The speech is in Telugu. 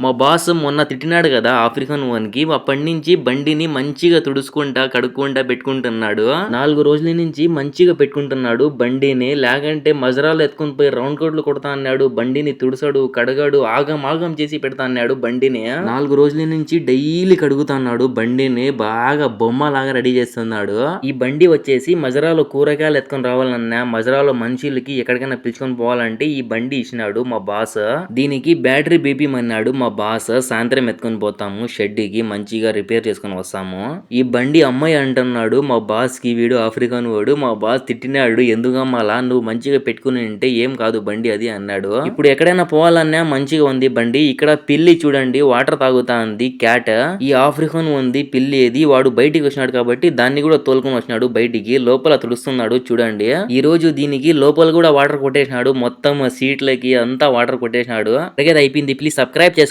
మా బాస్ మొన్న తిట్టినాడు కదా ఆఫ్రికన్ వన్‌కి. అప్పటి నుంచి బండిని మంచిగా తుడుచుకుంటా, కడుక్కుంటా పెట్టుకుంటున్నాడు. 4 రోజుల నుంచి మంచిగా పెట్టుకుంటున్నాడు బండిని. లేకంటే మజరాలో ఎత్తుకొని పోయి రౌండ్ కోట్లు కొడతా అన్నాడు. బండిని తుడుసడు, కడగడు, ఆగం ఆగం చేసి పెడతా అన్నాడు బండిని. 4 రోజుల నుంచి డైలీ కడుగుతున్నాడు బండిని. బాగా బొమ్మలాగా రెడీ చేస్తున్నాడు. ఈ బండి వచ్చేసి మజరాలో కూరగాయలు ఎత్తుకొని రావాలన్నా, మజరాలో మనుషులకి ఎక్కడికైనా పిలుచుకొని పోవాలంటే ఈ బండి ఇచ్చినాడు మా బాస్. దీనికి బ్యాటరీ బీపీమన్నాడు మా బాస్. సాయంత్రం ఎత్తుకొని పోతాము షెడ్కి, మంచిగా రిపేర్ చేసుకొని వస్తాము. ఈ బండి అమ్మాయి అంటున్నాడు మా బాస్ కి. వీడు ఆఫ్రికన్ వాడు. మా బాస్ తిట్టినాడు, ఎందుకమ్మాలా నువ్వు మంచిగా పెట్టుకుని ఉంటే ఏం కాదు బండి అది అన్నాడు. ఇప్పుడు ఎక్కడైనా పోవాలన్నా మంచిగా ఉంది బండి. ఇక్కడ పిల్లి చూడండి వాటర్ తాగుతా ఉంది, క్యాట్. ఈ ఆఫ్రికన్ ఉంది పిల్లి ఏది. వాడు బయటికి వచ్చినాడు కాబట్టి దాన్ని కూడా తోలుకొని వచ్చినాడు బయటికి. లోపల తుడుస్తున్నాడు చూడండి. ఈ రోజు దీనికి లోపల కూడా వాటర్ కొట్టేసినాడు. మొత్తం సీట్లకి అంతా వాటర్ కొట్టేసినాడు. అయిపోయింది. ప్లీజ్ సబ్స్క్రైబ్ చేసుకోండి.